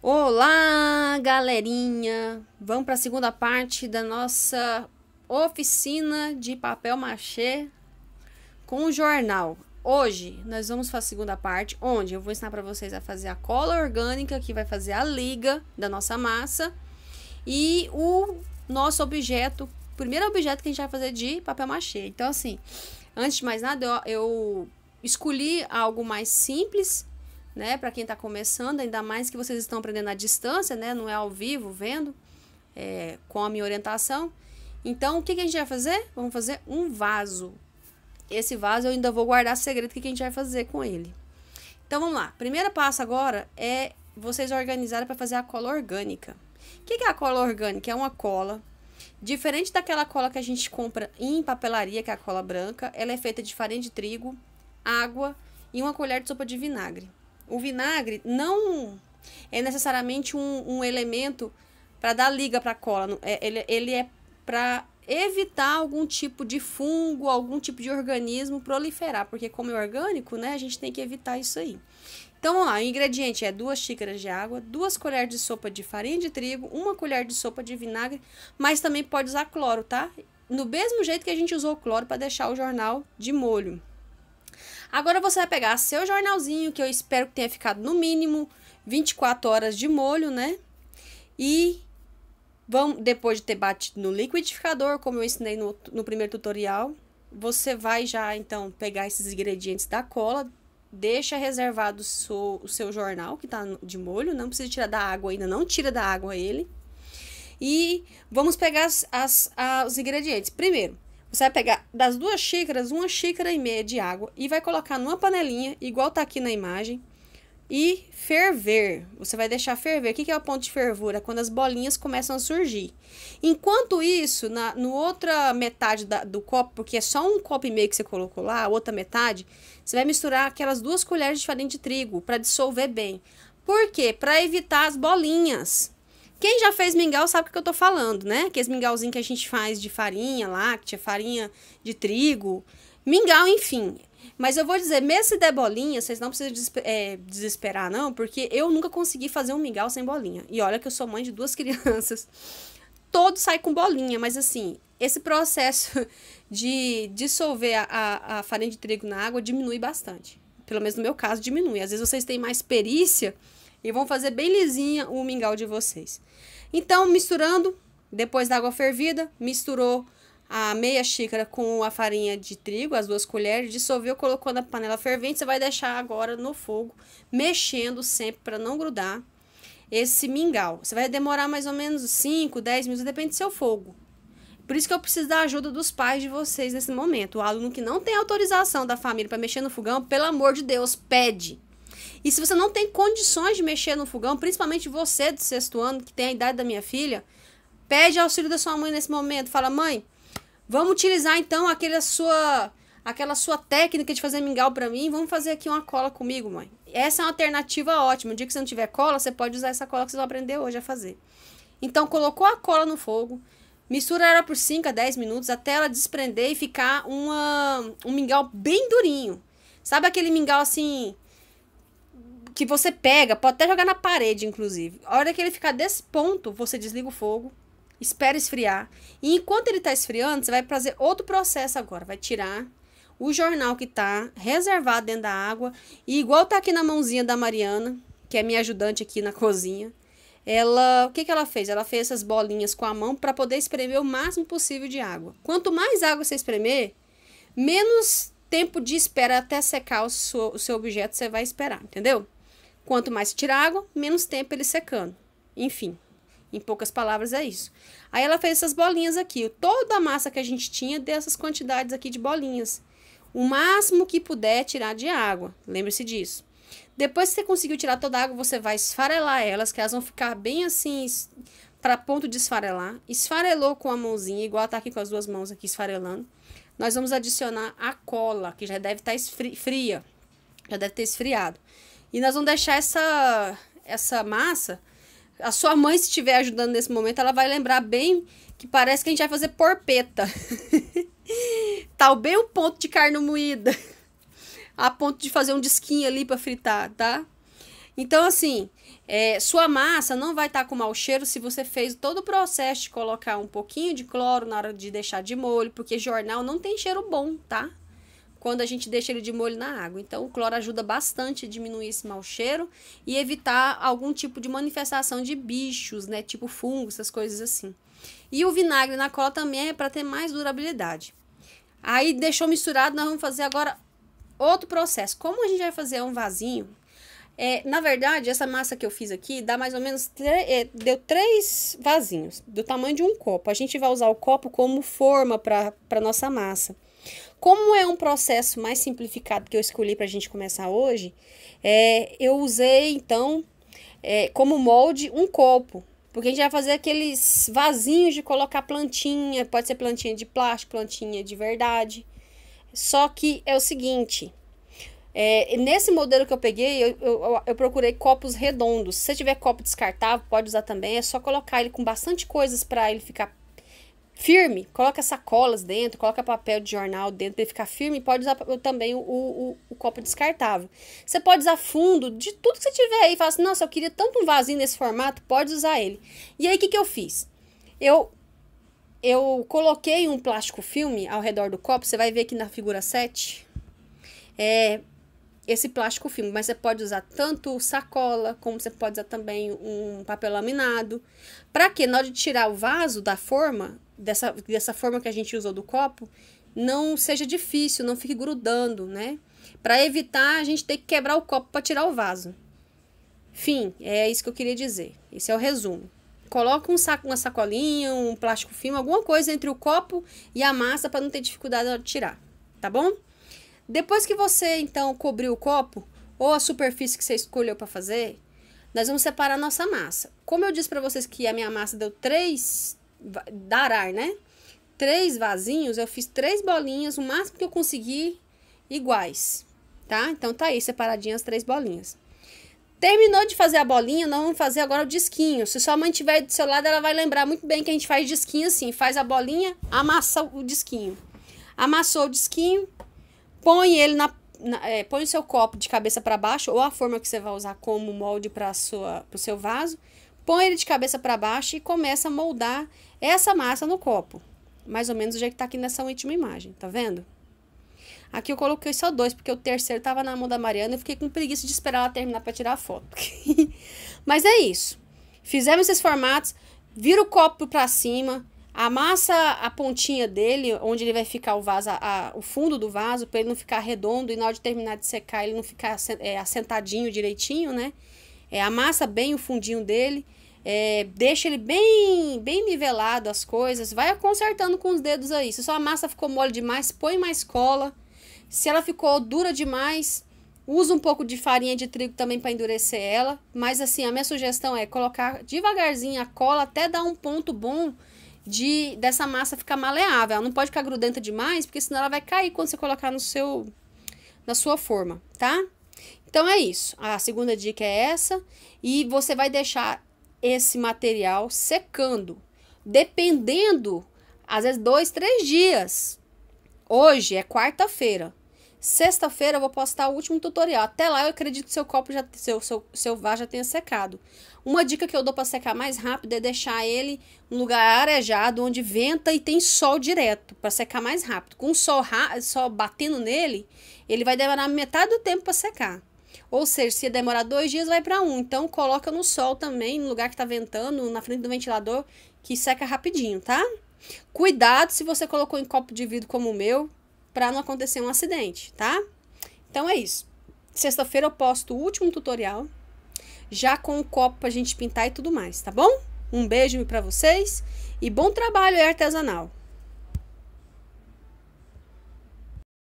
Olá, galerinha! Vamos para a segunda parte da nossa oficina de papel machê com o jornal. Hoje nós vamos para a segunda parte, onde eu vou ensinar para vocês a fazer a cola orgânica, que vai fazer a liga da nossa massa, e o nosso objeto, o primeiro objeto que a gente vai fazer de papel machê. Então, assim, antes de mais nada, eu escolhi algo mais simples, né, para quem tá começando, ainda mais que vocês estão aprendendo à distância, né, não é ao vivo, vendo, com a minha orientação. Então, o que a gente vai fazer? Vamos fazer um vaso. Esse vaso eu ainda vou guardar segredo, o que a gente vai fazer com ele. Então, vamos lá. Primeiro passo agora é vocês organizarem para fazer a cola orgânica. O que é a cola orgânica? É uma cola diferente daquela cola que a gente compra em papelaria, que é a cola branca. Ela é feita de farinha de trigo, água e uma colher de sopa de vinagre. O vinagre não é necessariamente um elemento para dar liga para a cola. Ele é para evitar algum tipo de fungo, algum tipo de organismo proliferar. Porque como é orgânico, né, a gente tem que evitar isso aí. Então, vamos lá. O ingrediente é 2 xícaras de água, 2 colheres de sopa de farinha de trigo, 1 colher de sopa de vinagre, mas também pode usar cloro, tá? No mesmo jeito que a gente usou o cloro para deixar o jornal de molho. Agora você vai pegar seu jornalzinho, que eu espero que tenha ficado no mínimo 24 horas de molho, né? E depois de ter batido no liquidificador, como eu ensinei no primeiro tutorial, você vai já então pegar esses ingredientes da cola, deixa reservado o seu jornal que tá de molho, não precisa tirar da água ainda, não tira da água ele. E vamos pegar os ingredientes. Primeiro, você vai pegar das 2 xícaras, 1,5 xícaras de água e vai colocar numa panelinha, igual tá aqui na imagem, e ferver. Você vai deixar ferver. O que é o ponto de fervura? Quando as bolinhas começam a surgir. Enquanto isso, no outra metade do copo, porque é só um copo e meio que você colocou lá, a outra metade, você vai misturar aquelas 2 colheres de farinha de trigo para dissolver bem. Por quê? Para evitar as bolinhas. Quem já fez mingau sabe o que eu tô falando, né? Aqueles mingauzinhos que a gente faz de farinha láctea, farinha de trigo, mingau, enfim. Mas eu vou dizer, mesmo se der bolinha, vocês não precisam desesperar, não, porque eu nunca consegui fazer um mingau sem bolinha. E olha que eu sou mãe de 2 crianças. Todo sai com bolinha, mas assim, esse processo de dissolver a farinha de trigo na água diminui bastante. Pelo menos no meu caso, diminui. Às vezes vocês têm mais perícia e vão fazer bem lisinha o mingau de vocês. Então, misturando, depois da água fervida, misturou a meia xícara com a farinha de trigo, as 2 colheres, dissolveu, colocou na panela fervente. Você vai deixar agora no fogo, mexendo sempre para não grudar esse mingau. Você vai demorar mais ou menos 5, 10 minutos, depende do seu fogo. Por isso que eu preciso da ajuda dos pais de vocês nesse momento. O aluno que não tem autorização da família para mexer no fogão, pelo amor de Deus, pede. E se você não tem condições de mexer no fogão, principalmente você do 6º ano, que tem a idade da minha filha, pede auxílio da sua mãe nesse momento. Fala, mãe, vamos utilizar então aquela sua técnica de fazer mingau para mim, vamos fazer aqui uma cola comigo, mãe. Essa é uma alternativa ótima. No dia que você não tiver cola, você pode usar essa cola que você vai aprender hoje a fazer. Então, colocou a cola no fogo, mistura ela por 5 a 10 minutos até ela desprender e ficar um mingau bem durinho. Sabe aquele mingau assim que você pega, pode até jogar na parede, inclusive. A hora que ele ficar desse ponto, você desliga o fogo, espera esfriar. E enquanto ele está esfriando, você vai fazer outro processo agora. Vai tirar o jornal que está reservado dentro da água. E igual tá aqui na mãozinha da Mariana, que é minha ajudante aqui na cozinha. O que ela fez? Ela fez essas bolinhas com a mão para poder espremer o máximo possível de água. Quanto mais água você espremer, menos tempo de espera até secar o seu objeto você vai esperar, entendeu? Quanto mais você tira água, menos tempo ele secando. Enfim, em poucas palavras é isso. Aí ela fez essas bolinhas aqui. Toda a massa que a gente tinha dessas quantidades aqui de bolinhas. O máximo que puder tirar de água. Lembre-se disso. Depois que você conseguiu tirar toda a água, você vai esfarelar elas, que elas vão ficar bem assim, para ponto de esfarelar. Esfarelou com a mãozinha, igual tá aqui com as 2 mãos aqui esfarelando. Nós vamos adicionar a cola, que já deve estar fria. Já deve ter esfriado. E nós vamos deixar essa massa. A sua mãe, se estiver ajudando nesse momento, ela vai lembrar bem que parece que a gente vai fazer porpeta. Tá bem o ponto de carne moída. A ponto de fazer um disquinho ali para fritar, tá? Então, assim, sua massa não vai estar com mau cheiro se você fez todo o processo de colocar um pouquinho de cloro na hora de deixar de molho, porque jornal não tem cheiro bom, tá? Quando a gente deixa ele de molho na água. Então, o cloro ajuda bastante a diminuir esse mau cheiro e evitar algum tipo de manifestação de bichos, né? Tipo fungo, essas coisas assim. E o vinagre na cola também é para ter mais durabilidade. Aí, deixou misturado, nós vamos fazer agora outro processo. Como a gente vai fazer um vasinho... na verdade, essa massa que eu fiz aqui dá mais ou menos, deu 3 vasinhos, do tamanho de um copo. A gente vai usar o copo como forma para nossa massa. Como é um processo mais simplificado que eu escolhi para a gente começar hoje, eu usei, então, como molde um copo. Porque a gente vai fazer aqueles vasinhos de colocar plantinha, pode ser plantinha de plástico, plantinha de verdade. Só que é o seguinte... nesse modelo que eu peguei, eu procurei copos redondos. Se você tiver copo descartável, pode usar também. É só colocar ele com bastante coisas para ele ficar firme. Coloca sacolas dentro, coloca papel de jornal dentro para ele ficar firme. Pode usar também o copo descartável. Você pode usar fundo de tudo que você tiver aí. Fala assim, nossa, eu queria tanto um vasinho nesse formato, pode usar ele. E aí, o que eu fiz? Eu coloquei um plástico filme ao redor do copo. Você vai ver aqui na figura 7. Esse plástico filme, mas você pode usar tanto sacola, como você pode usar também um papel laminado. Para que na hora de tirar o vaso da forma, dessa forma que a gente usou do copo, não seja difícil, não fique grudando, né? Para evitar a gente ter que quebrar o copo para tirar o vaso. Fim, é isso que eu queria dizer. Esse é o resumo. Coloca uma sacolinha, um plástico filme, alguma coisa entre o copo e a massa para não ter dificuldade na hora de tirar, tá bom? Depois que você, então, cobriu o copo, ou a superfície que você escolheu para fazer, nós vamos separar a nossa massa. Como eu disse para vocês que a minha massa deu 3, darar, né? 3 vasinhos, eu fiz 3 bolinhas, o máximo que eu consegui, iguais, tá? Então, tá aí, separadinhas as 3 bolinhas. Terminou de fazer a bolinha, nós vamos fazer agora o disquinho. Se sua mãe estiver do seu lado, ela vai lembrar muito bem que a gente faz disquinho assim. Faz a bolinha, amassa o disquinho. Amassou o disquinho. Põe ele põe o seu copo de cabeça para baixo, ou a forma que você vai usar como molde para o seu vaso. Põe ele de cabeça para baixo e começa a moldar essa massa no copo. Mais ou menos do jeito que tá aqui nessa última imagem, tá vendo? Aqui eu coloquei só 2, porque o terceiro tava na mão da Mariana e eu fiquei com preguiça de esperar ela terminar para tirar a foto. Mas é isso. Fizemos esses formatos, vira o copo para cima... Amassa a pontinha dele, onde ele vai ficar o vaso, o fundo do vaso, para ele não ficar redondo e na hora de terminar de secar ele não ficar assentadinho direitinho, né? Amassa bem o fundinho dele, deixa ele bem nivelado as coisas, vai consertando com os dedos aí. Se sua massa ficou mole demais, põe mais cola. Se ela ficou dura demais, usa um pouco de farinha de trigo também para endurecer ela. Mas assim, a minha sugestão é colocar devagarzinho a cola até dar um ponto bom dessa massa ficar maleável. Ela não pode ficar grudenta demais, porque senão ela vai cair quando você colocar na sua forma, tá? Então é isso. A segunda dica é essa. E você vai deixar esse material secando. Dependendo, às vezes 2, 3 dias. Hoje é quarta-feira. Sexta-feira eu vou postar o último tutorial. Até lá eu acredito que seu copo seu vaso já tenha secado. Uma dica que eu dou para secar mais rápido é deixar ele em um lugar arejado, onde venta e tem sol direto, para secar mais rápido. Com o sol batendo nele, ele vai demorar metade do tempo para secar. Ou seja, se demorar 2 dias, vai para 1. Então, coloca no sol também, no lugar que tá ventando, na frente do ventilador, que seca rapidinho, tá? Cuidado se você colocou em copo de vidro como o meu, para não acontecer um acidente, tá? Então, é isso. Sexta-feira eu posto o último tutorial, já com o copo pra gente pintar e tudo mais, tá bom? Um beijo pra vocês e bom trabalho aí artesanal!